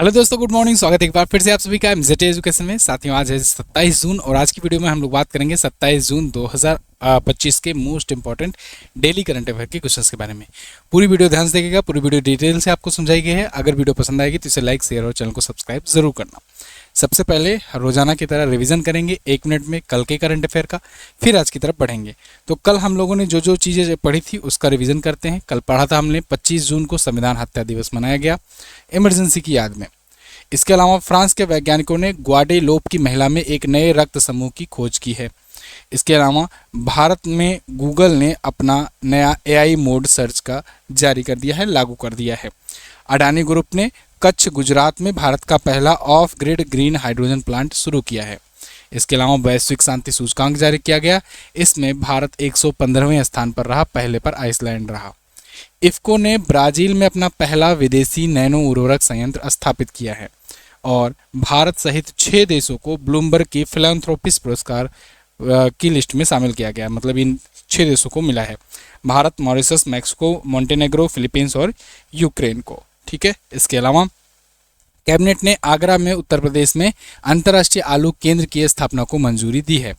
Hello दोस्तों, good morning. स्वागत है एक बार फिर से आप सभी का एमजेटी एजुकेशन में। साथियों, आज है 27 जून और आज की वीडियो में हम लोग बात करेंगे 27 जून 2025 के most important daily current affair के क्वेश्चंस के बारे में। पूरी वीडियो ध्यान से देखिएगा, पूरी वीडियो डिटेल से आपको समझाई गई है। अगर वीडियो पसंद आएगी तो इसे लाइक, शेयर और चैनल को सब्सक्राइब जरूर करना। सबसे पहले रोजाना की तरह रिवीजन करेंगे 1 मिनट में कल के करंट अफेयर का, फिर आज की तरफ बढ़ेंगे। तो कल हम लोगों ने जो जो चीज़ें पढ़ी थी उसका रिवीजन करते हैं। कल पढ़ा था हमने 25 जून को संविधान हत्या दिवस मनाया गया इमरजेंसी की याद में। इसके अलावा फ्रांस के वैज्ञानिकों ने ग्वाडेलोप की महिला में एक नए रक्त समूह की खोज की है। इसके अलावा भारत में गूगल ने अपना नया एआई मोड सर्च का जारी कर दिया है, लागू कर दिया है। अडानी ग्रुप ने कच्छ गुजरात में भारत का पहला of grid green hydrogen plant शुरू किया है। इसके अलावा वैश्विक शांति सूचकांक जारी किया गया। इसमें भारत 115वें स्थान पर रहा, पहले पर आइसलैंड रहा। इफ्को ने ब्राजील में अपना पहला विदेशी नैनो उर्वरक संयंत्र स्थापित किया है और भारत सहित 6 देशों को ब्लूमबर्ग की फिलैंथ्रोपिस्ट पुरस्कार की लिस्ट में शामिल किया गया। मतलब इन 6 देशों को मिला है, Bharat, Mauritius, Mexico, Montenegro, Philippines और यूक्रेन को। ठीक है। इसके अलावा कैबिनेट ने आगरा में उत्तर प्रदेश में अंतर्राष्ट्रीय आलू केंद्र की स्थापना को मंजूरी दी है।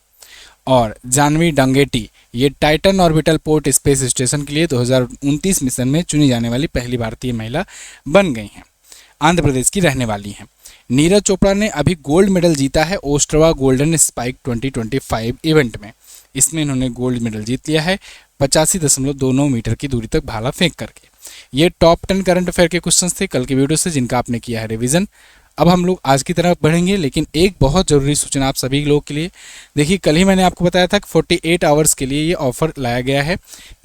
और जानवी डंगेटी ये Titan orbital port space station के लिए 2029 मिशन में चुनी जाने वाली पहली भारतीय महिला बन गई हैं। आंध्र प्रदेश की रहने वाली हैं। नीरज चोपड़ा ने अभी गोल्ड मेडल जीता है ओस्ट्रवा गोल्डन स्पाइक 2025 इवेंट में। इसमें इन्होंने गोल्ड मेडल जीत लिया है 85.29 मीटर की दूरी तक भाला फेंक करके। ये टॉप 10 करंट अफेयर के क्वेश्चंस थे कल की वीडियो से, जिनका आपने किया है रिवीजन। अब हम लोग आज की तरफ बढ़ेंगे, लेकिन एक बहुत ज़रूरी सूचना आप सभी लोग के लिए। देखिए, कल ही मैंने आपको बताया था कि 48 आवर्स के लिए ये ऑफर लाया गया है,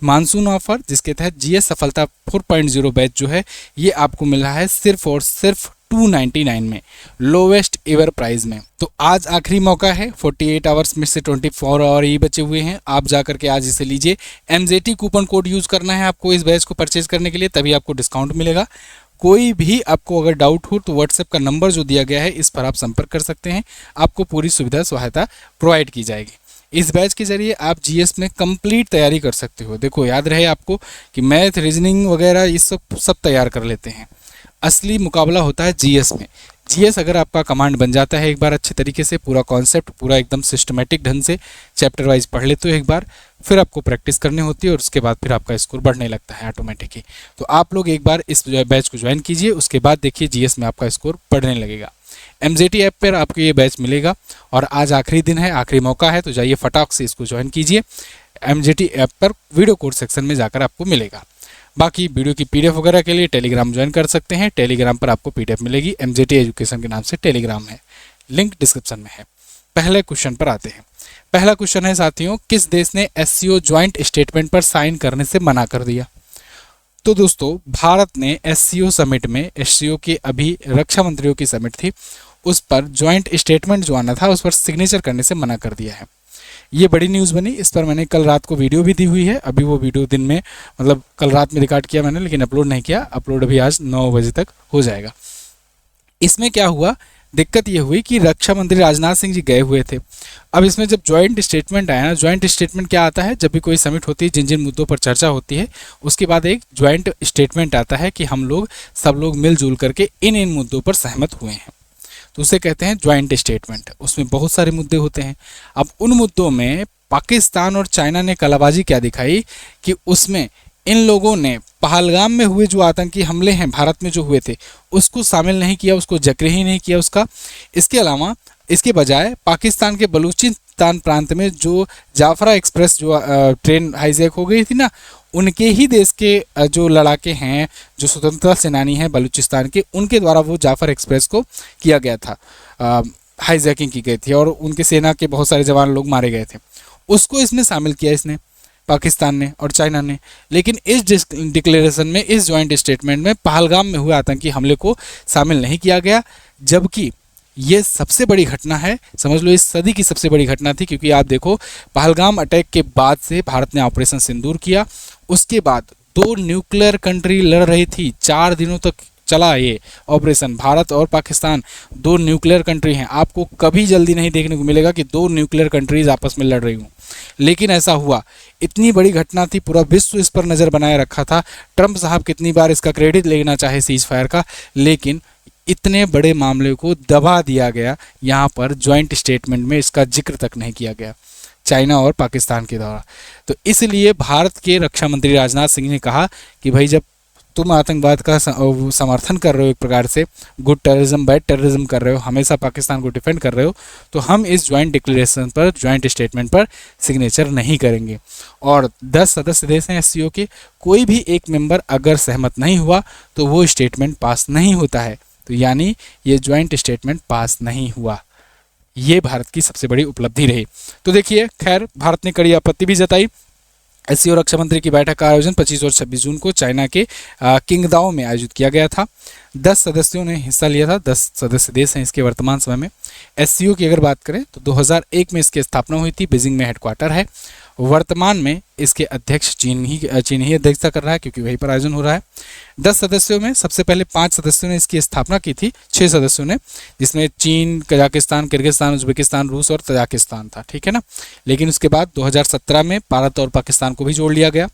मानसून ऑफर, जिसके तहत जीएस सफलता 4.0 बैच जो है ये आपको मिल रहा है सिर्फ और सिर्फ 299 में, लोवेस्ट एवर प्राइस में। तो आज आखिरी मौका है, 48 आवर्स में से 24 आवर ही बचे हुए हैं। आप जा करके आज इसे लीजिए। एमजेटी कूपन कोड यूज़ करना है आपको इस बैच को परचेज करने के लिए, तभी आपको डिस्काउंट मिलेगा। कोई भी आपको अगर डाउट हो तो व्हाट्सएप का नंबर जो दिया गया है इस पर आप संपर्क कर सकते हैं, आपको पूरी सुविधा सहायता प्रोवाइड की जाएगी। इस बैच के जरिए आप जीएस में कंप्लीट तैयारी कर सकते हो। देखो, याद रहे आपको कि मैथ, रीजनिंग वगैरह ये सब तैयार कर लेते हैं। असली मुकाबला होता है जीएस में। जीएस अगर आपका कमांड बन जाता है एक बार अच्छे तरीके से, पूरा कॉन्सेप्ट पूरा एकदम सिस्टमेटिक ढंग से चैप्टर वाइज पढ़ लेते हो एक बार, फिर आपको प्रैक्टिस करनी होती है और उसके बाद फिर आपका स्कोर बढ़ने लगता है ऑटोमेटिकली। तो आप लोग एक बार इस बैच को ज्वाइन कीजिए, उसके बाद देखिए जीएस में आपका स्कोर बढ़ने लगेगा। एमजेटी ऐप पर आपको ये बैच मिलेगा और आज आखिरी दिन है, आखिरी मौका है, तो जाइए फटाक से इसको ज्वाइन कीजिए। एमजेटी ऐप पर वीडियो कोर्स सेक्शन में जाकर आपको मिलेगा। बाकी वीडियो की पीडीएफ वगैरह के लिए टेलीग्राम ज्वाइन कर सकते हैं। टेलीग्राम पर आपको पीडीएफ मिलेगी, एमजेटी एजुकेशन के नाम से टेलीग्राम है, लिंक डिस्क्रिप्शन में है। पहले क्वेश्चन पर आते हैं। पहला क्वेश्चन है साथियों, किस देश ने एससीओ ज्वाइंट स्टेटमेंट पर साइन करने से मना कर दिया? तो दोस्तों, भारत ने एससीओ समिट में, एससीओ की अभी रक्षा मंत्रियों की समिट थी, उस पर ज्वाइंट स्टेटमेंट जो आना था उस पर सिग्नेचर करने से मना कर दिया है। ये बड़ी न्यूज़ बनी। इस पर मैंने कल रात को वीडियो भी दी हुई है। अभी वो वीडियो दिन में, मतलब कल रात में रिकॉर्ड किया मैंने, लेकिन अपलोड नहीं किया। अपलोड अभी आज 9 बजे तक हो जाएगा। इसमें क्या हुआ, दिक्कत ये हुई कि रक्षा मंत्री राजनाथ सिंह जी गए हुए थे। अब इसमें जब ज्वाइंट स्टेटमेंट आया ना, ज्वाइंट स्टेटमेंट क्या आता है, जब भी कोई समिट होती है, जिन जिन मुद्दों पर चर्चा होती है, उसके बाद एक ज्वाइंट स्टेटमेंट आता है कि हम लोग सब लोग मिलजुल करके इन इन मुद्दों पर सहमत हुए हैं, तो उसे कहते हैं ज्वाइंट स्टेटमेंट। उसमें बहुत सारे मुद्दे होते हैं। अब उन मुद्दों में पाकिस्तान और चाइना ने कलाबाजी क्या दिखाई कि उसमें इन लोगों ने पहलगाम में हुए जो आतंकी हमले हैं भारत में जो हुए थे उसको शामिल नहीं किया, उसको जिक्र ही नहीं किया उसका। इसके अलावा इसके बजाय पाकिस्तान के बलूचिस्तान प्रांत में जो जाफरा एक्सप्रेस जो ट्रेन हाईजैक हो गई थी ना, उनके ही देश के जो लड़ाके हैं, जो स्वतंत्रता सेनानी हैं बलूचिस्तान के, उनके द्वारा वो जाफर एक्सप्रेस को किया गया था, हाईजैकिंग की गई थी और उनके सेना के बहुत सारे जवान लोग मारे गए थे। उसको इसमें शामिल किया इसने, पाकिस्तान ने और चाइना ने। लेकिन इस डिक्लेरेशन में, इस ज्वाइंट स्टेटमेंट में पहलगाम में हुए आतंकी हमले को शामिल नहीं किया गया, जबकि ये सबसे बड़ी घटना है, समझ लो इस सदी की सबसे बड़ी घटना थी। क्योंकि आप देखो, पहलगाम अटैक के बाद से भारत ने ऑपरेशन सिंदूर किया, उसके बाद 2 न्यूक्लियर कंट्री लड़ रही थी, 4 दिनों तक चला ये ऑपरेशन। भारत और पाकिस्तान 2 न्यूक्लियर कंट्री हैं। आपको कभी जल्दी नहीं देखने को मिलेगा कि 2 न्यूक्लियर कंट्रीज आपस में लड़ रही हूँ, लेकिन ऐसा हुआ। इतनी बड़ी घटना थी, पूरा विश्व इस पर नज़र बनाए रखा था। ट्रंप साहब कितनी बार इसका क्रेडिट लेना चाहे सीज फायर का, लेकिन इतने बड़े मामले को दबा दिया गया, यहाँ पर ज्वाइंट स्टेटमेंट में इसका जिक्र तक नहीं किया गया चाइना और पाकिस्तान के द्वारा। तो इसलिए भारत के रक्षा मंत्री राजनाथ सिंह ने कहा कि भाई जब तुम आतंकवाद का समर्थन कर रहे हो, एक प्रकार से गुड टेररिज्म बैड टेररिज्म कर रहे हो, हमेशा पाकिस्तान को डिफेंड कर रहे हो, तो हम इस ज्वाइंट डिक्लेरेशन पर, ज्वाइंट स्टेटमेंट पर सिग्नेचर नहीं करेंगे। और 10 सदस्य देश हैं एससीओ के, कोई भी एक मेंबर अगर सहमत नहीं हुआ तो वो स्टेटमेंट पास नहीं होता है। तो यानी ये ज्वाइंट स्टेटमेंट पास नहीं हुआ, ये भारत की सबसे बड़ी उपलब्धि रही। तो देखिए, खैर भारत ने कड़ी आपत्ति भी जताई। एससीओ रक्षा मंत्री की बैठक का आयोजन 25 और 26 जून को चाइना के किंगदाओ में आयोजित किया गया था। 10 सदस्यों ने हिस्सा लिया था, 10 सदस्य देश हैं इसके वर्तमान समय में। एससीओ की अगर बात करें तो 2001 में इसकी स्थापना हुई थी, बीजिंग में हेडक्वार्टर है। वर्तमान में इसके अध्यक्ष चीन ही अध्यक्षता कर रहा है, क्योंकि वहीं पर आयोजन हो रहा है। 10 सदस्यों में सबसे पहले 5 सदस्यों ने इसकी स्थापना की थी, 6 सदस्यों ने, जिसमें चीन, कजाकिस्तान, किर्गिस्तान, उज्बेकिस्तान, रूस और तजाकिस्तान था, ठीक है ना। लेकिन उसके बाद 2017 में भारत और पाकिस्तान को भी जोड़ लिया गया,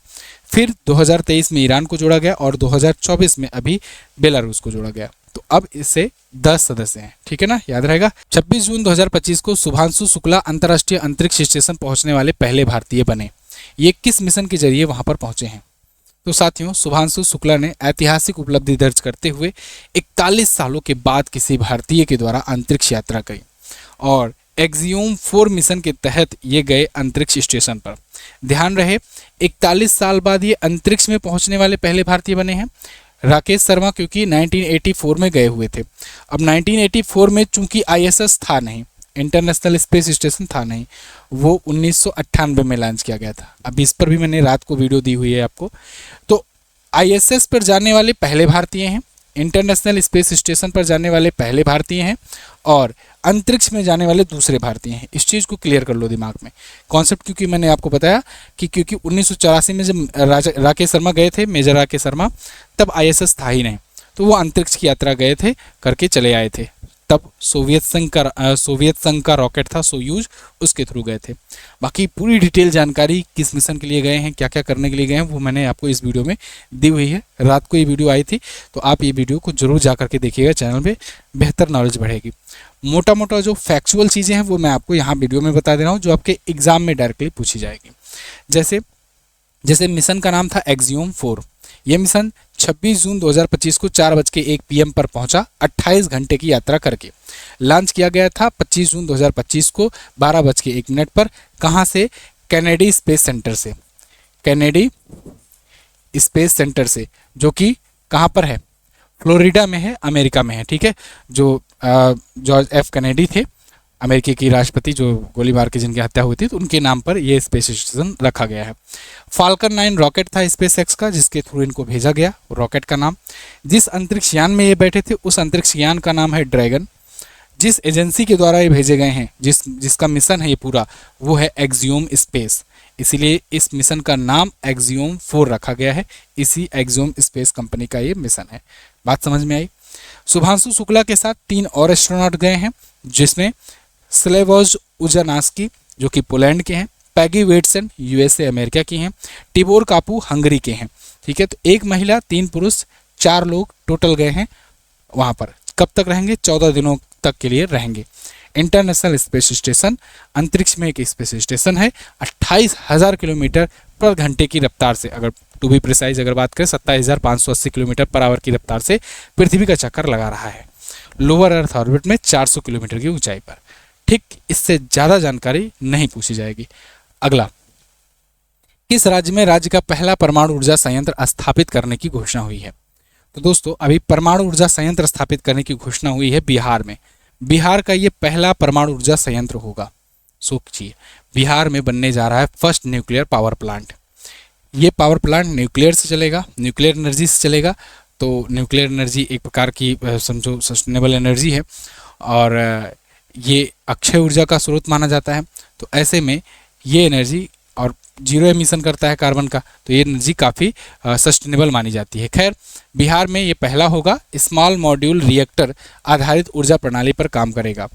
फिर 2023 में ईरान को जोड़ा गया और 2024 में अभी बेलारूस को जोड़ा गया। तो अब इससे 10 सदस्य हैं, ठीक है ना, याद रहेगा। 26 जून 2025 को शुभांशु शुक्ला अंतर्राष्ट्रीय अंतरिक्ष स्टेशन पहुंचने वाले पहले भारतीय बने। ये किस मिशन के जरिए वहां पर पहुंचे हैं? तो साथियों, शुभांशु शुक्ला ने ऐतिहासिक उपलब्धि दर्ज करते हुए 41 सालों के बाद किसी भारतीय के द्वारा अंतरिक्ष यात्रा की और एक्सियोम 4 मिशन के तहत ये गए अंतरिक्ष स्टेशन पर। ध्यान रहे, 41 साल बाद ये अंतरिक्ष में पहुंचने वाले पहले भारतीय बने हैं। राकेश शर्मा क्योंकि 1984 में गए हुए थे। अब 1984 में चूंकि आईएसएस था नहीं, इंटरनेशनल स्पेस स्टेशन था नहीं, वो 1998 में लॉन्च किया गया था। अब इस पर भी मैंने रात को वीडियो दी हुई है आपको। तो आईएसएस पर जाने वाले पहले भारतीय हैं, इंटरनेशनल स्पेस स्टेशन पर जाने वाले पहले भारतीय हैं और अंतरिक्ष में जाने वाले दूसरे भारतीय हैं। इस चीज़ को क्लियर कर लो दिमाग में, कॉन्सेप्ट, क्योंकि मैंने आपको बताया कि क्योंकि 1984 में जब राकेश शर्मा गए थे, मेजर राकेश शर्मा, तब आईएसएस था ही नहीं, तो वो अंतरिक्ष की यात्रा गए थे, करके चले आए थे। तब सोवियत संघ का रॉकेट था सोयूज, उसके थ्रू गए थे। बाकी पूरी डिटेल जानकारी किस मिशन के लिए गए हैं, क्या क्या करने के लिए गए हैं, वो मैंने आपको इस वीडियो में दी हुई है। रात को ये वीडियो आई थी, तो आप ये वीडियो को जरूर जा करके देखिएगा, चैनल पे बेहतर नॉलेज बढ़ेगी। मोटा मोटा जो फैक्चुअल चीज़ें हैं वो मैं आपको यहाँ वीडियो में बता दे रहा हूँ, जो आपके एग्जाम में डायरेक्टली पूछी जाएगी। जैसे मिशन का नाम था एक्सियोम 4। ये मिशन 26 जून 2025 को 4:01 PM पर पहुंचा, 28 घंटे की यात्रा करके। लॉन्च किया गया था 25 जून 2025 को 12:01 पर। कहां से? कैनेडी स्पेस सेंटर से। कैनेडी स्पेस सेंटर से, जो कि कहां पर है? फ्लोरिडा में है, अमेरिका में है, ठीक है। जो जॉर्ज एफ कैनेडी थे, अमेरिकी की राष्ट्रपति, जो गोली मार के जिनकी हत्या हुई थी, तो उनके नाम पर यह स्पेस स्टेशन रखा गया है। फाल्कन 9 रॉकेट था स्पेस एक्स का, जिसके थ्रू इनको भेजा गया। रॉकेट का नाम, जिस अंतरिक्ष यान में ये बैठे थे उस अंतरिक्ष यान का नाम है ड्रैगन। जिस एजेंसी के द्वारा ये भेजे गए हैं, जिसका मिशन है ये पूरा, वो है एक्सियोम स्पेस। इसीलिए इस मिशन का नाम एक्सियोम 4 रखा गया है। इसी एक्सियोम स्पेस कंपनी का ये मिशन है। बात समझ में आई? शुभांशु शुक्ला के साथ 3 और एस्ट्रोनॉट गए हैं, जिसमें स्लेवोज उजानास्की, जो कि पोलैंड के हैं, पैगी वेटसन यूएसए अमेरिका की हैं, टिबोर कापू हंगरी के हैं, ठीक है। तो 1 महिला 3 पुरुष 4 लोग टोटल गए हैं वहाँ पर। कब तक रहेंगे? 14 दिनों तक के लिए रहेंगे। इंटरनेशनल स्पेस स्टेशन अंतरिक्ष में एक स्पेस स्टेशन है। 28,000 किलोमीटर पर घंटे की रफ्तार से, अगर टू बी प्रिसाइज अगर बात करें, 27,580 किलोमीटर पर आवर की रफ्तार से पृथ्वी का चक्कर लगा रहा है। लोअर अर्थ ऑर्बिट में 400 किलोमीटर की ऊंचाई पर। ठीक, इससे ज़्यादा जानकारी नहीं पूछी जाएगी। अगला, किस राज्य में राज्य का पहला परमाणु ऊर्जा संयंत्र स्थापित करने की घोषणा हुई है? तो दोस्तों, अभी परमाणु ऊर्जा संयंत्र स्थापित करने की घोषणा हुई है बिहार में। बिहार का ये पहला परमाणु ऊर्जा संयंत्र होगा। सोचिए, बिहार में बनने जा रहा है फर्स्ट न्यूक्लियर पावर प्लांट। ये पावर प्लांट न्यूक्लियर से चलेगा, न्यूक्लियर एनर्जी से चलेगा। तो न्यूक्लियर एनर्जी एक प्रकार की समझो सस्टेनेबल एनर्जी है और ये अक्षय ऊर्जा का स्रोत माना जाता है। तो ऐसे में ये एनर्जी और जीरो एमिशन करता है कार्बन का, तो ये एनर्जी काफ़ी सस्टेनेबल मानी जाती है। खैर, बिहार में ये पहला होगा। स्मॉल मॉड्यूल रिएक्टर आधारित ऊर्जा प्रणाली पर काम करेगा।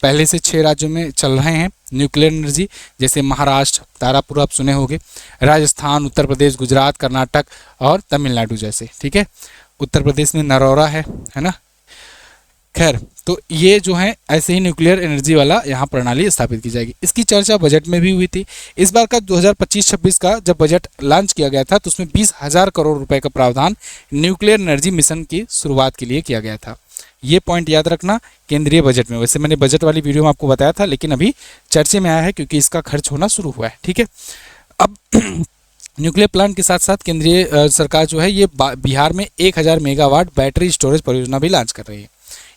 पहले से 6 राज्यों में चल रहे हैं न्यूक्लियर एनर्जी, जैसे महाराष्ट्र, तारापुर आप सुने होंगे, राजस्थान, उत्तर प्रदेश, गुजरात, कर्नाटक और तमिलनाडु जैसे, ठीक है। उत्तर प्रदेश में नरौरा है ना। खैर, तो ये जो है ऐसे ही न्यूक्लियर एनर्जी वाला यहाँ प्रणाली स्थापित की जाएगी। इसकी चर्चा बजट में भी हुई थी। इस बार का 2025-26 का जब बजट लॉन्च किया गया था तो उसमें 20,000 करोड़ रुपए का प्रावधान न्यूक्लियर एनर्जी मिशन की शुरुआत के लिए किया गया था। ये पॉइंट याद रखना केंद्रीय बजट में। वैसे मैंने बजट वाली वीडियो में आपको बताया था, लेकिन अभी चर्चे में आया है क्योंकि इसका खर्च होना शुरू हुआ है। ठीक है, अब न्यूक्लियर प्लांट के साथ साथ केंद्रीय सरकार जो है ये बिहार में 1000 मेगावाट बैटरी स्टोरेज परियोजना भी लॉन्च कर रही है।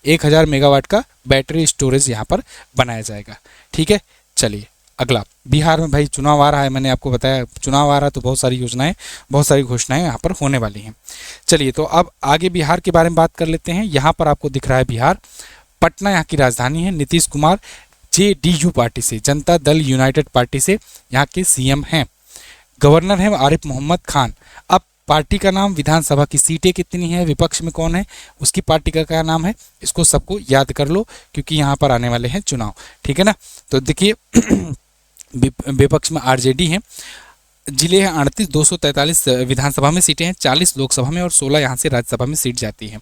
1000 मेगावाट का बैटरी स्टोरेज यहाँ पर बनाया जाएगा। ठीक है, चलिए अगला। बिहार में भाई चुनाव आ रहा है, मैंने आपको बताया चुनाव आ रहा है तो बहुत सारी योजनाएं, बहुत सारी घोषणाएं यहाँ पर होने वाली हैं। चलिए तो अब आगे बिहार के बारे में बात कर लेते हैं। यहाँ पर आपको दिख रहा है बिहार, पटना यहाँ की राजधानी है। नीतीश कुमार JDU पार्टी से, जनता दल यूनाइटेड पार्टी से यहाँ के CM हैं। गवर्नर है आरिफ मोहम्मद खान। अब पार्टी का नाम, विधानसभा की सीटें कितनी है, विपक्ष में कौन है, उसकी पार्टी का क्या नाम है, इसको सबको याद कर लो क्योंकि यहाँ पर आने वाले हैं चुनाव। ठीक है ना, तो देखिए विपक्ष में RJD है। जिले हैं 38, 243 विधानसभा में सीटें हैं, 40 लोकसभा में और 16 यहाँ से राज्यसभा में सीट जाती है।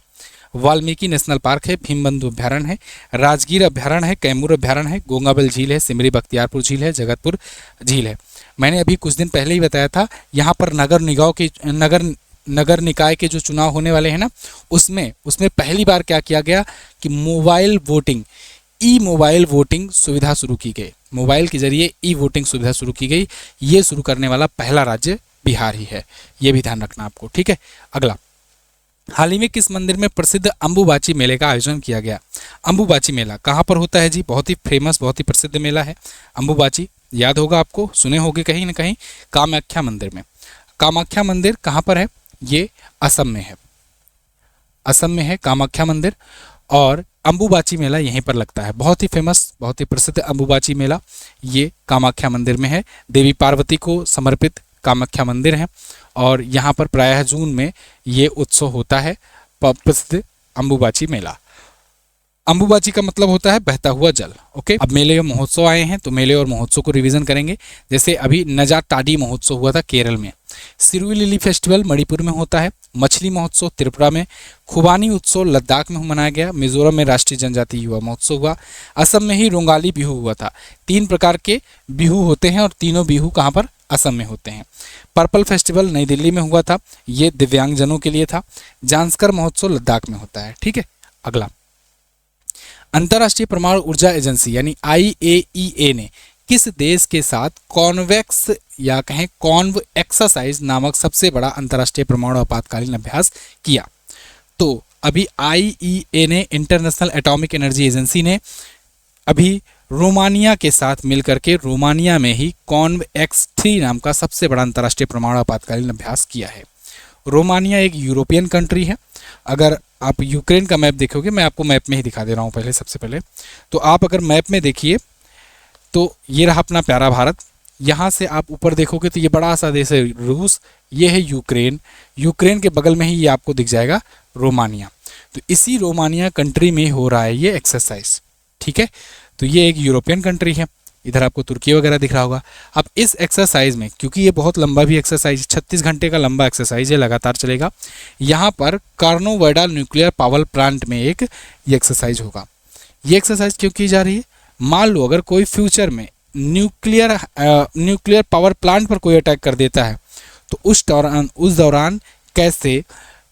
वाल्मीकि नेशनल पार्क है, भीमबंधु अभ्यारण्य है, राजगीर अभ्यारण्य है, कैमूर अभ्यारण्य है, गोंगाबल झील है, सिमरी बख्तियारपुर झील है, जगतपुर झील है। मैंने अभी कुछ दिन पहले ही बताया था यहाँ पर नगर निकाय के जो चुनाव होने वाले हैं ना, उसमें पहली बार क्या किया गया कि मोबाइल वोटिंग सुविधा शुरू की गई। मोबाइल के जरिए वोटिंग सुविधा शुरू की गई। ये शुरू करने वाला पहला राज्य बिहार ही है, ये भी ध्यान रखना आपको। ठीक है, अगला। हाल ही में किस मंदिर में प्रसिद्ध अंबुबाची मेले का आयोजन किया गया? अंबुबाची मेला कहाँ पर होता है जी? बहुत ही फेमस, बहुत ही प्रसिद्ध मेला है अंबुबाची, याद होगा आपको, सुने होंगे कहीं ना कहीं। कामाख्या मंदिर में। कामाख्या मंदिर कहाँ पर है? ये असम में है। असम में है कामाख्या मंदिर और अंबुबाची मेला यहीं पर लगता है। बहुत ही फेमस, बहुत ही प्रसिद्ध अंबुबाची मेला ये कामाख्या मंदिर में है। देवी पार्वती को समर्पित कामाख्या मंदिर है और यहाँ पर प्रायः जून में ये उत्सव होता है, प्रसिद्ध अंबुबाची मेला। अंबुबाची का मतलब होता है बहता हुआ जल। ओके, अब मेले और महोत्सव आए हैं तो मेले और महोत्सव को रिवीजन करेंगे। जैसे अभी नजात टाडी महोत्सव हुआ था केरल में, सिरुई लिली फेस्टिवल मणिपुर में होता है, मछली महोत्सव त्रिपुरा में, खुबानी उत्सव लद्दाख में मनाया गया, मिजोरम में राष्ट्रीय जनजाति युवा महोत्सव हुआ, असम में ही रोंगाली बिहू हुआ था। 3 प्रकार के बिहू होते हैं और तीनों बिहू कहाँ पर? असम में होते हैं। पर्पल फेस्टिवल नई दिल्ली में हुआ था, ये दिव्यांगजनों के लिए था। जांस्कर महोत्सव लद्दाख में होता है। ठीक है, अगला। अंतर्राष्ट्रीय परमाणु ऊर्जा एजेंसी यानी IAEA ने किस देश के साथ कॉन्वेक्स या कहें कॉन्व एक्सरसाइज नामक सबसे बड़ा अंतर्राष्ट्रीय परमाणु आपातकालीन अभ्यास किया? तो अभी IAEA ने, इंटरनेशनल एटॉमिक एनर्जी एजेंसी ने, अभी रोमानिया के साथ मिलकर के रोमानिया में ही कॉन्व X3 नाम का सबसे बड़ा अंतर्राष्ट्रीय परमाणु आपातकालीन अभ्यास किया है। रोमानिया एक यूरोपियन कंट्री है। अगर आप यूक्रेन का मैप देखोगे, मैं आपको मैप में ही दिखा दे रहा हूँ पहले, सबसे पहले तो आप अगर मैप में देखिए तो ये रहा अपना प्यारा भारत। यहाँ से आप ऊपर देखोगे तो ये बड़ा सा देश है रूस, ये है यूक्रेन, यूक्रेन के बगल में ही ये आपको दिख जाएगा रोमानिया। तो इसी रोमानिया कंट्री में हो रहा है ये एक्सरसाइज। ठीक है, तो ये एक यूरोपियन कंट्री है। इधर आपको तुर्की वगैरह दिख रहा होगा। अब इस एक्सरसाइज में, क्योंकि ये बहुत लंबा भी एक्सरसाइज, 36 घंटे का लंबा एक्सरसाइज है, लगातार चलेगा। यहाँ पर कार्नोवैडा न्यूक्लियर पावर प्लांट में एक ये एक्सरसाइज होगा। ये एक्सरसाइज क्यों की जा रही है? मान लो अगर कोई फ्यूचर में न्यूक्लियर पावर प्लांट पर कोई अटैक कर देता है तो उस दौरान कैसे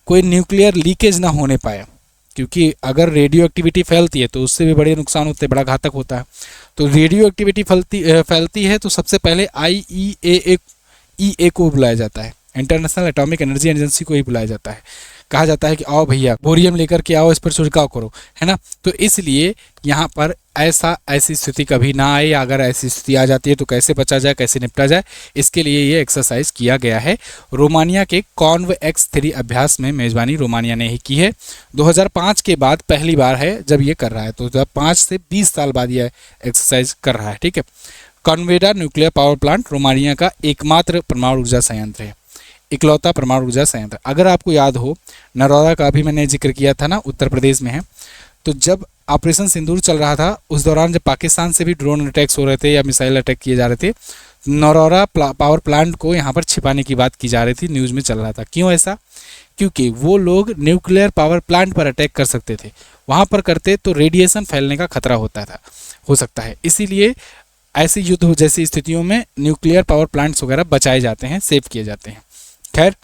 कोई न्यूक्लियर लीकेज ना होने पाए, क्योंकि अगर रेडियो एक्टिविटी फैलती है तो उससे भी बड़े नुकसान होते हैं, बड़ा घातक होता है। तो रेडियो एक्टिविटी फैलती है तो सबसे पहले IAEA को बुलाया जाता है, इंटरनेशनल एटॉमिक एनर्जी एजेंसी को ही बुलाया जाता है। कहा जाता है कि आओ भैया बोरियम लेकर के आओ, इस पर छिड़काव करो, है ना। तो इसलिए यहाँ पर ऐसी स्थिति कभी ना आए, अगर ऐसी स्थिति आ जाती है तो कैसे बचा जाए, कैसे निपटा जाए, इसके लिए ये एक्सरसाइज किया गया है। रोमानिया के कॉन्व X3 अभ्यास में मेजबानी रोमानिया ने ही की है। 2005 के बाद पहली बार है जब ये कर रहा है, तो 2005 से 20 साल बाद ये एक्सरसाइज कर रहा है। ठीक है, कॉन्वेडा न्यूक्लियर पावर प्लांट रोमानिया का एकमात्र परमाणु ऊर्जा संयंत्र है, इकलौता परमाणु ऊर्जा संयंत्र। अगर आपको याद हो, नरौदा का भी मैंने जिक्र किया था ना, उत्तर प्रदेश में है। तो जब ऑपरेशन सिंदूर चल रहा था उस दौरान जब पाकिस्तान से भी ड्रोन अटैक्स हो रहे थे या मिसाइल अटैक किए जा रहे थे, नौरोरा पावर प्लांट को यहाँ पर छिपाने की बात की जा रही थी, न्यूज़ में चल रहा था। क्यों ऐसा? क्योंकि वो लोग न्यूक्लियर पावर प्लांट पर अटैक कर सकते थे, वहाँ पर करते तो रेडिएशन फैलने का खतरा हो सकता है, इसीलिए ऐसे युद्ध जैसी स्थितियों में न्यूक्लियर पावर प्लांट्स वगैरह बचाए जाते हैं, सेव किए जाते हैं। खैर,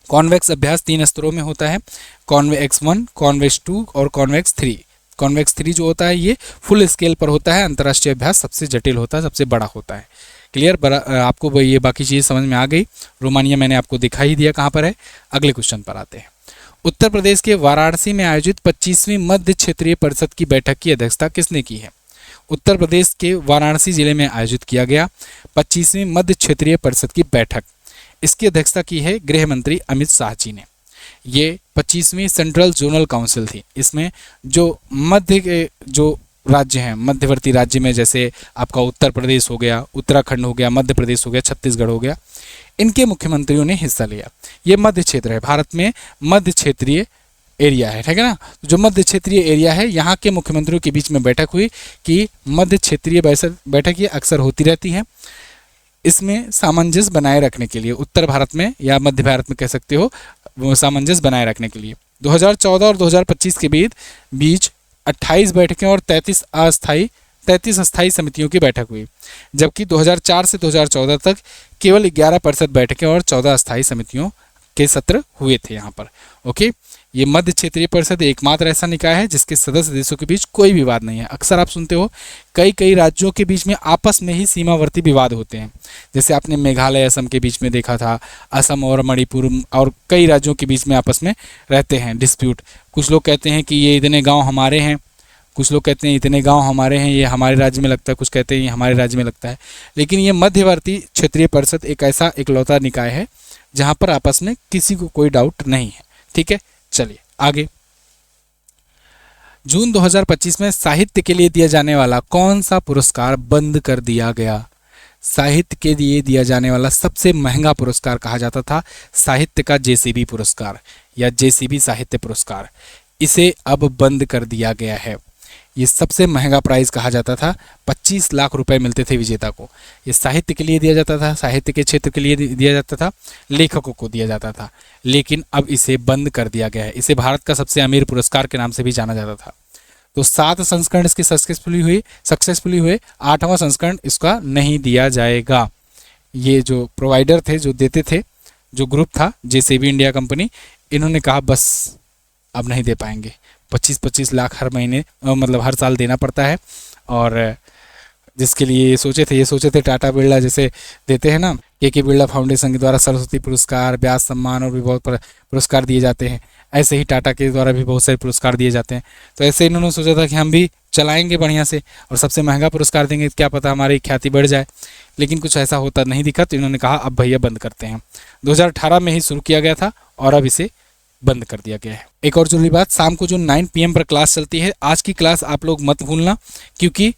कॉन्वेक्स अभ्यास 3 स्तरों में होता है, कॉन्वेक्स 1, कॉन्वेक्स 2 और कॉन्वेक्स 3। कॉन्वेक्स 3 जो होता है ये फुल स्केल पर होता है, अंतर्राष्ट्रीय अभ्यास सबसे जटिल होता है, सबसे बड़ा होता है। क्लियर? आपको ये बाकी चीज़ समझ में आ गई। रोमानिया मैंने आपको दिखा ही दिया कहाँ पर है। अगले क्वेश्चन पर आते हैं। उत्तर प्रदेश के वाराणसी में आयोजित 25वीं मध्य क्षेत्रीय परिषद की बैठक की अध्यक्षता किसने की है? उत्तर प्रदेश के वाराणसी जिले में आयोजित किया गया 25वीं मध्य क्षेत्रीय परिषद की बैठक, इसकी अध्यक्षता की है गृह मंत्री अमित शाह जी ने। ये 25वीं सेंट्रल जोनल काउंसिल थी। इसमें जो मध्य के जो राज्य हैं, मध्यवर्ती राज्य में जैसे आपका उत्तर प्रदेश हो गया, उत्तराखंड हो गया, मध्य प्रदेश हो गया, छत्तीसगढ़ हो गया, इनके मुख्यमंत्रियों ने हिस्सा लिया। ये मध्य क्षेत्र है, भारत में मध्य क्षेत्रीय एरिया है, ठीक है ना। जो मध्य क्षेत्रीय एरिया है, यहाँ के मुख्यमंत्रियों के बीच में बैठक हुई कि मध्य क्षेत्रीय बैठक ये अक्सर होती रहती है। इसमें सामंजस्य बनाए रखने के लिए, उत्तर भारत में या मध्य भारत में कह सकते हो, वो सामंजस्य बनाए रखने के लिए 2014 और 2025 के बीच 28 बैठकें और 33 अस्थायी समितियों की बैठक हुई, जबकि 2004 से 2014 तक केवल 11% बैठकें और 14 अस्थायी समितियों के सत्र हुए थे यहाँ पर। ओके, ये मध्य क्षेत्रीय परिषद एकमात्र ऐसा निकाय है जिसके सदस्य देशों के बीच कोई विवाद नहीं है। अक्सर आप सुनते हो कई राज्यों के बीच में आपस में ही सीमावर्ती विवाद होते हैं, जैसे आपने मेघालय असम के बीच में देखा था, असम और मणिपुर और कई राज्यों के बीच में आपस में रहते हैं डिस्प्यूट। कुछ लोग कहते हैं कि ये इतने गाँव हमारे हैं, कुछ लोग कहते हैं इतने गांव हमारे हैं, ये हमारे राज्य में लगता है, कुछ कहते हैं ये हमारे राज्य में लगता है। लेकिन ये मध्यवर्ती क्षेत्रीय परिषद एक ऐसा इकलौता निकाय है जहां पर आपस में किसी को कोई डाउट नहीं है। ठीक है, चलिए आगे। जून 2025 में साहित्य के लिए दिया जाने वाला कौन सा पुरस्कार बंद कर दिया गया? साहित्य के लिए दिया जाने वाला सबसे महंगा पुरस्कार कहा जाता था साहित्य का जेसीबी पुरस्कार या जेसीबी साहित्य पुरस्कार, इसे अब बंद कर दिया गया है। ये सबसे महंगा प्राइज कहा जाता था, 25 लाख रुपए मिलते थे विजेता को। ये साहित्य के लिए दिया जाता था, साहित्य के क्षेत्र के लिए दिया जाता था, लेखकों को दिया जाता था, लेकिन अब इसे बंद कर दिया गया है। इसे भारत का सबसे अमीर पुरस्कार के नाम से भी जाना जाता था। तो 7 संस्करण इसके सक्सेसफुली हुए, 8वां संस्करण इसका नहीं दिया जाएगा। ये जो प्रोवाइडर थे, जो देते थे, जो ग्रुप था जेसीबी इंडिया कंपनी, इन्होंने कहा बस अब नहीं दे पाएंगे। 25-25 लाख हर महीने मतलब हर साल देना पड़ता है, और जिसके लिए ये सोचे थे टाटा बिरला जैसे देते हैं ना, के बिरला फाउंडेशन के द्वारा सरस्वती पुरस्कार, व्यास सम्मान और भी बहुत पुरस्कार दिए जाते हैं, ऐसे ही टाटा के द्वारा भी बहुत सारे पुरस्कार दिए जाते हैं। तो ऐसे इन्होंने सोचा था कि हम भी चलाएंगे बढ़िया से और सबसे महंगा पुरस्कार देंगे, क्या पता हमारी ख्याति बढ़ जाए, लेकिन कुछ ऐसा होता नहीं दिखा। तो इन्होंने कहा अब भैया बंद करते हैं। 2018 में ही शुरू किया गया था और अब इसे बंद कर दिया गया है। एक और जरूरी बात, शाम को जो 9 PM पर क्लास चलती है, आज की क्लास आप लोग मत भूलना, क्योंकि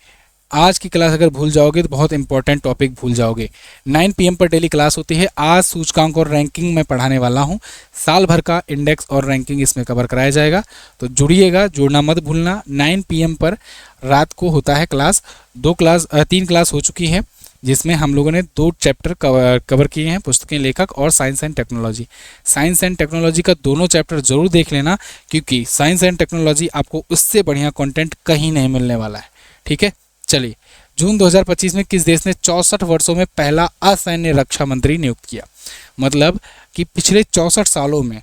आज की क्लास अगर भूल जाओगे तो बहुत इंपॉर्टेंट टॉपिक भूल जाओगे। 9 PM पर डेली क्लास होती है। आज सूचकांक और रैंकिंग में पढ़ाने वाला हूँ, साल भर का इंडेक्स और रैंकिंग इसमें कवर कराया जाएगा, तो जुड़िएगा, जुड़ना मत भूलना। 9 PM पर रात को होता है क्लास। 3 क्लास हो चुकी है, जिसमें हम लोगों ने 2 चैप्टर कवर किए हैं, पुस्तकें, लेखक और science and technology. Science and technology का दोनों चैप्टर जरूर देख लेना, क्योंकि साइंस एंड टेक्नोलॉजी आपको उससे बढ़िया कंटेंट कहीं नहीं मिलने वाला है। ठीक है, चलिए। जून 2025 में किस देश ने 64 वर्षों में पहला असैन्य रक्षा मंत्री नियुक्त किया? मतलब कि पिछले 64 सालों में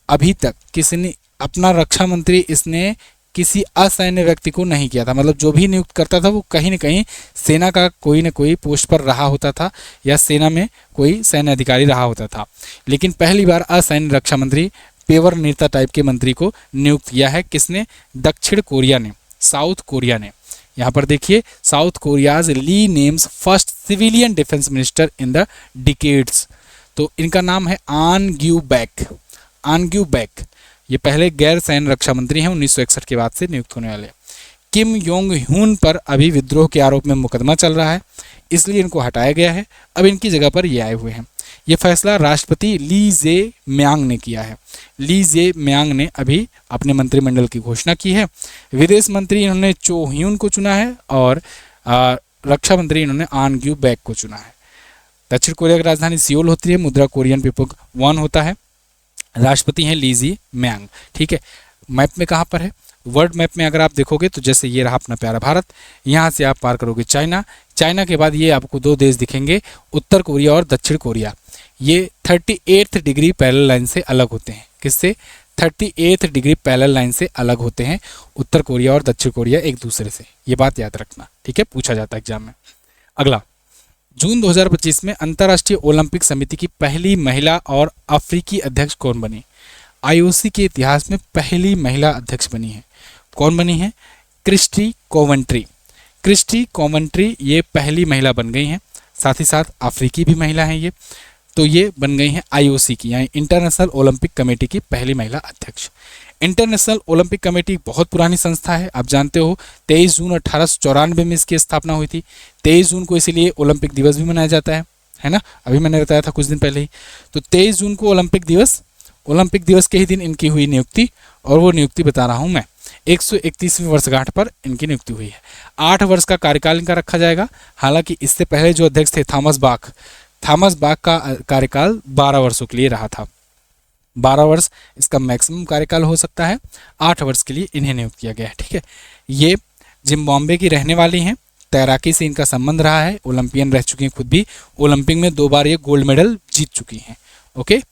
अभी तक किसी ने अपना रक्षा मंत्री इसने किसी असैन्य व्यक्ति को नहीं किया था। मतलब जो भी नियुक्त करता था वो कहीं न कहीं सेना का कोई न कोई पोस्ट पर रहा होता था या सेना में कोई सैन्य अधिकारी रहा होता था, लेकिन पहली बार असैन्य रक्षा मंत्री, पेवर नेता टाइप के मंत्री को नियुक्त किया है। किसने? दक्षिण कोरिया ने, साउथ कोरिया ने। यहाँ पर देखिए, South Korea's Lee names first civilian defence minister in the decades. तो इनका नाम है आन ग्यू बैक। ये पहले गैर सैन्य रक्षा मंत्री हैं, 1961 के बाद से नियुक्त होने वाले। किम योंग ह्यून पर अभी विद्रोह के आरोप में मुकदमा चल रहा है, इसलिए इनको हटाया गया है। अब इनकी जगह पर ये आए हुए हैं। ये फैसला राष्ट्रपति ली जे म्यांग ने किया है। ली जे म्यांग ने अभी अपने मंत्रिमंडल की घोषणा की है। विदेश मंत्री इन्होंने चो ह्यून को चुना है और रक्षा मंत्री इन्होंने आन ग्यू बैक को चुना है। दक्षिण कोरिया की राजधानी सियोल होती है, मुद्रा कोरियन पीपल वॉन होता है, राष्ट्रपति हैं ली जी म्यांग। ठीक है, मैप में कहाँ पर है, वर्ल्ड मैप में अगर आप देखोगे तो जैसे ये रहा अपना प्यारा भारत, यहाँ से आप पार करोगे चाइना, चाइना के बाद ये आपको दो देश दिखेंगे, उत्तर कोरिया और दक्षिण कोरिया। ये 38 डिग्री पैरेलल लाइन से अलग होते हैं। किससे? 38 डिग्री पैरेलल लाइन से अलग होते हैं उत्तर कोरिया और दक्षिण कोरिया एक दूसरे से। ये बात याद रखना, ठीक है, पूछा जाता है एग्जाम में। अगला, जून 2025 में अंतर्राष्ट्रीय ओलंपिक समिति की पहली महिला और अफ्रीकी अध्यक्ष कौन बनी? आईओसी के इतिहास में पहली महिला अध्यक्ष बनी है। कौन बनी है? Christie Coventry. क्रिस्टी कोवेंट्री ये पहली महिला बन गई हैं, साथ ही साथ अफ्रीकी भी महिला हैं ये, तो ये बन गई हैं आईओसी की यानी इंटरनेशनल ओलंपिक कमेटी की पहली महिला अध्यक्ष। इंटरनेशनल ओलंपिक कमेटी बहुत पुरानी संस्था है, आप जानते हो 23 जून 1894 में इसकी स्थापना हुई थी। 23 जून को इसीलिए ओलंपिक दिवस भी मनाया जाता है ना, अभी मैंने बताया था कुछ दिन पहले ही। तो 23 जून को ओलंपिक दिवस के ही दिन इनकी हुई नियुक्ति, और वो नियुक्ति बता रहा हूँ मैं, 131वीं वर्षगांठ पर इनकी नियुक्ति हुई है। 8 वर्ष का कार्यकाल इनका रखा जाएगा। हालांकि इससे पहले जो अध्यक्ष थे थॉमस बाक का कार्यकाल 12 वर्षों के लिए रहा था। 12 वर्ष इसका मैक्सिमम कार्यकाल हो सकता है, 8 वर्ष के लिए इन्हें नियुक्त किया गया है। ठीक है, ये जिम्बाब्वे की रहने वाली हैं, तैराकी से इनका संबंध रहा है, ओलंपियन रह चुकी हैं, खुद भी ओलंपिक में 2 बार ये गोल्ड मेडल जीत चुकी हैं। ओके,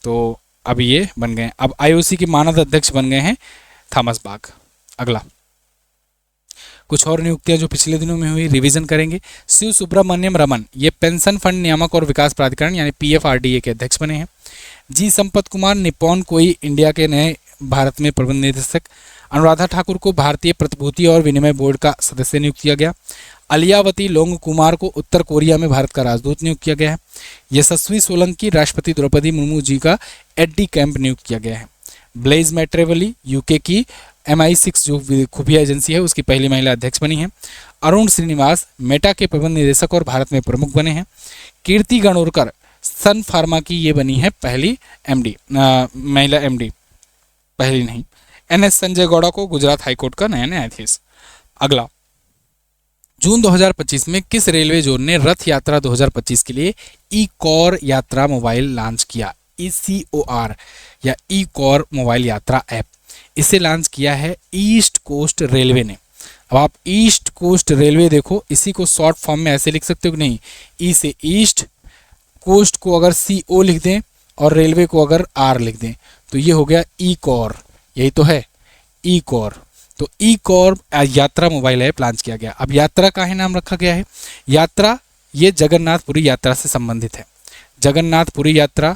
तो अब ये बन गए, अब आईओसी के मानद अध्यक्ष बन गए हैं थॉमस बाक। अगला, कुछ और नियुक्तियां जो पिछले दिनों में हुई, रिवीजन करेंगे। शिव सुब्रमण्यम रमन ये पेंशन फंड नियामक और विकास प्राधिकरण यानी पीएफआरडीए के अध्यक्ष बने हैं। जी संपत कुमार निप्पॉन कोई इंडिया के नए भारत में प्रबंध निदेशक। अनुराधा ठाकुर को भारतीय प्रतिभूति और विनिमय बोर्ड का सदस्य नियुक्त किया गया। अलियावती लोंग कुमार को उत्तर कोरिया में भारत का राजदूत नियुक्त किया गया है। यशस्वी सोलंकी राष्ट्रपति द्रौपदी मुर्मू जी का एडी कैंप नियुक्त किया गया है। ब्लेज मैट्रेवली यूके की MI6 जो खुफिया एजेंसी है उसकी पहली महिला अध्यक्ष बनी है। अरुण श्रीनिवास मेटा के प्रबंध निदेशक और भारत में प्रमुख बने हैं। कीर्ति गणोरकर सन फार्मा की ये बनी है पहली MD, महिला MD, पहली नहीं। NS संजय गौड़ा को गुजरात हाईकोर्ट का नया न्यायाधीश। अगला, जून 2025 में किस रेलवे जोन ने रथ यात्रा 2025 के लिए ई-कॉर यात्रा मोबाइल लॉन्च किया? ECOR या ई-कॉर मोबाइल यात्रा ऐप, इसे लॉन्च किया है ईस्ट कोस्ट रेलवे ने। अब आप ईस्ट कोस्ट रेलवे देखो, इसी को शॉर्ट फॉर्म में ऐसे लिख सकते हो कि नहीं, ई से ईस्ट, कोस्ट को अगर CO लिख दें और रेलवे को अगर R लिख दें तो ये हो गया ई-कॉर, यही तो है ई-कॉर। तो ई-कॉर यात्रा मोबाइल ऐप लॉन्च किया गया। अब यात्रा का ही नाम रखा गया है, यात्रा ये जगन्नाथपुरी यात्रा से संबंधित है। जगन्नाथपुरी यात्रा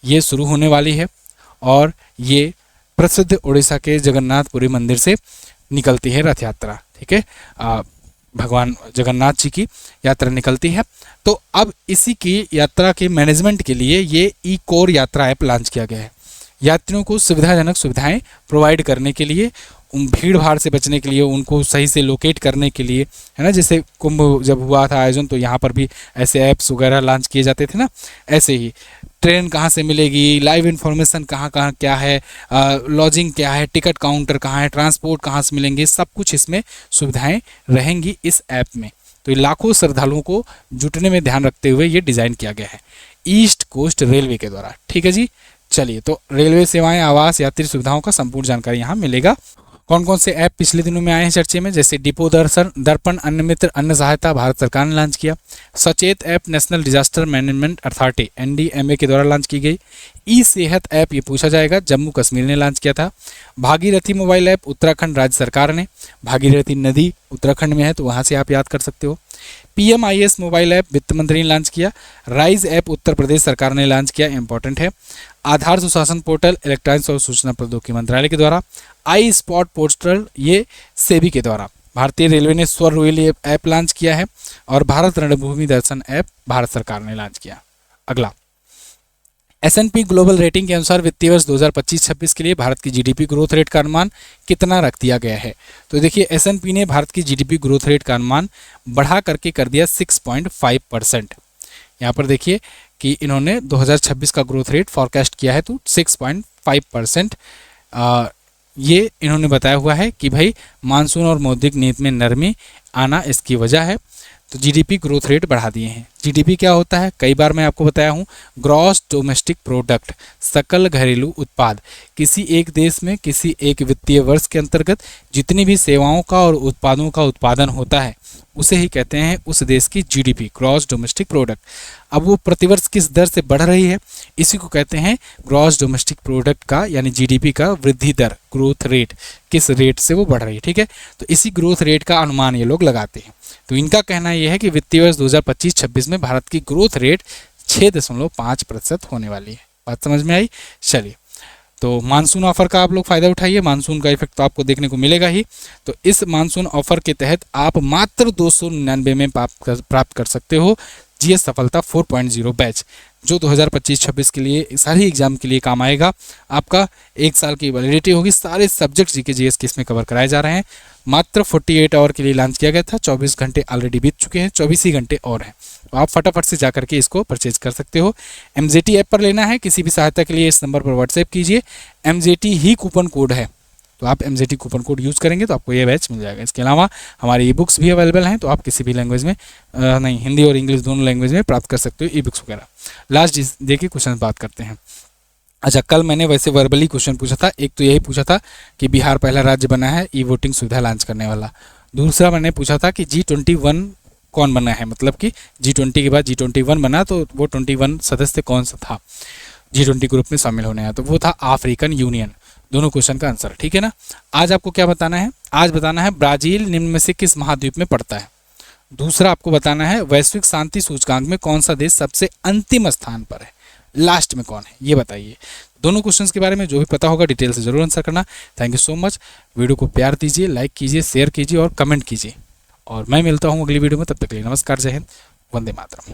ये शुरू होने वाली है और ये प्रसिद्ध उड़ीसा के जगन्नाथपुरी मंदिर से निकलती है रथ यात्रा। ठीक है, भगवान जगन्नाथ जी की यात्रा निकलती है। तो अब इसी की यात्रा के मैनेजमेंट के लिए ये ई-कॉर यात्रा ऐप लॉन्च किया गया है। यात्रियों को सुविधाजनक सुविधाएं प्रोवाइड करने के लिए, भीड़ भाड़ से बचने के लिए, उनको सही से लोकेट करने के लिए, है ना, जैसे कुंभ जब हुआ था आयोजन तो यहाँ पर भी ऐसे ऐप्स वगैरह लॉन्च किए जाते थे ना, ऐसे ही ट्रेन कहाँ से मिलेगी, लाइव इन्फॉर्मेशन कहाँ कहाँ क्या है, लॉजिंग क्या है, टिकट काउंटर कहाँ है, ट्रांसपोर्ट कहाँ से मिलेंगे, सब कुछ इसमें सुविधाएं रहेंगी इस ऐप में। तो ये लाखों श्रद्धालुओं को जुटने में ध्यान रखते हुए ये डिज़ाइन किया गया है ईस्ट कोस्ट रेलवे के द्वारा। ठीक है जी, चलिए, तो रेलवे सेवाएं, आवास, यात्री सुविधाओं का संपूर्ण जानकारी यहाँ मिलेगा। कौन कौन से ऐप पिछले दिनों में आए हैं चर्चे में, जैसे डिपो दर्पण, अन्न मित्र, अन्न सहायता भारत सरकार ने लॉन्च किया। सचेत app national disaster management authority NDMA के द्वारा लॉन्च की गई। ई सेहत ऐप ये पूछा जाएगा, जम्मू कश्मीर ने लॉन्च किया था। भागीरथी मोबाइल ऐप उत्तराखंड राज्य सरकार ने, भागीरथी नदी उत्तराखंड में है तो वहाँ से आप याद कर सकते हो। PMIS मोबाइल ऐप वित्त मंत्री ने लॉन्च किया। राइज ऐप उत्तर प्रदेश सरकार ने लॉन्च किया, इंपॉर्टेंट है। आधार सुशासन पोर्टल इलेक्ट्रॉनिक्स और सूचना प्रौद्योगिकी मंत्रालय के द्वारा। आई स्पॉट पोर्टल ये सेबी के द्वारा। भारतीय रेलवे ने स्वर रोयल ऐप लॉन्च किया है और भारत रणभूमि दर्शन ऐप भारत सरकार ने लॉन्च किया। अगला, S&P ग्लोबल रेटिंग के अनुसार वित्तीय वर्ष 2025-26 के लिए भारत की GDP ग्रोथ रेट का अनुमान कितना रख दिया गया है? तो देखिए, S&P ने भारत की GDP ग्रोथ रेट का अनुमान बढ़ा करके कर दिया 6.5%। यहाँ पर देखिए कि इन्होंने 2026 का ग्रोथ रेट फॉरकास्ट किया है तो 6.5%। ये इन्होंने बताया हुआ है कि भाई मानसून और मौद्रिक नीति में नरमी आना इसकी वजह है। तो जीडीपी ग्रोथ रेट बढ़ा दिए हैं। जीडीपी क्या होता है, कई बार मैं आपको बताया हूँ, ग्रॉस डोमेस्टिक प्रोडक्ट, सकल घरेलू उत्पाद। किसी एक देश में किसी एक वित्तीय वर्ष के अंतर्गत जितनी भी सेवाओं का और उत्पादों का उत्पादन होता है उसे ही कहते हैं उस देश की जीडीपी, ग्रॉस डोमेस्टिक प्रोडक्ट। अब वो प्रतिवर्ष किस दर से बढ़ रही है, इसी को कहते हैं ग्रॉस डोमेस्टिक प्रोडक्ट का यानी जीडीपी का वृद्धि दर, ग्रोथ रेट, किस रेट से वो बढ़ रही है। ठीक है, तो इसी ग्रोथ रेट का अनुमान ये लोग लगाते हैं। तो इनका कहना यह है कि वित्तीय वर्ष 2025-26 में भारत की ग्रोथ रेट 6.5% होने वाली है। बात समझ में आई? चलिए, तो मानसून ऑफर का आप लोग फ़ायदा उठाइए, मानसून का इफेक्ट तो आपको देखने को मिलेगा ही। तो इस मानसून ऑफर के तहत आप मात्र 299 में प्राप्त कर सकते हो जीएस सफलता 4.0 बैच, जो 2025-26 के लिए सारी एग्जाम के लिए काम आएगा। आपका 1 साल की वैलिडिटी होगी, सारे सब्जेक्ट जीके जीएस के इसमें कवर कराए जा रहे हैं। मात्र 48 आवर के लिए लॉन्च किया गया था, 24 घंटे ऑलरेडी बीत चुके हैं, 24 ही घंटे और हैं। तो आप फटाफट से जाकर के इसको परचेज कर सकते हो। MZT ऐप पर लेना है, किसी भी सहायता के लिए इस नंबर पर व्हाट्सएप कीजिए। MZT ही कूपन कोड है, तो आप MZT कूपन कोड यूज़ करेंगे तो आपको ये बैच मिल जाएगा। इसके अलावा हमारी ई बुक्स भी अवेलेबल हैं, तो आप किसी भी लैंग्वेज में नहीं, हिंदी और इंग्लिश दोनों लैंग्वेज में प्राप्त कर सकते हो ई बुक्स वगैरह। लास्ट देखिए क्वेश्चन बात करते हैं। अच्छा, कल मैंने वैसे वर्बली क्वेश्चन पूछा था, एक तो यही पूछा था कि बिहार पहला राज्य बना है ई वोटिंग सुविधा लॉन्च करने वाला। दूसरा मैंने पूछा था कि G21 कौन बना है, मतलब कि G20 के बाद G21 बना तो वो 21 सदस्य कौन सा था G20 ग्रुप में शामिल होने हैं, तो वो था अफ्रीकन यूनियन। दोनों क्वेश्चन का आंसर, ठीक है ना। आज आपको क्या बताना है, आज बताना है ब्राज़ील निम्न में से किस महाद्वीप में पड़ता है। दूसरा आपको बताना है वैश्विक शांति सूचकांक में कौन सा देश सबसे अंतिम स्थान पर है, लास्ट में कौन है, ये बताइए। दोनों क्वेश्चंस के बारे में जो भी पता होगा डिटेल से जरूर आंसर करना। Thank you so much. Video को प्यार दीजिए, लाइक कीजिए, शेयर कीजिए और कमेंट कीजिए। और मैं मिलता हूँ अगली वीडियो में, तब तक के लिए नमस्कार, जय हिंद, वंदे मातरम।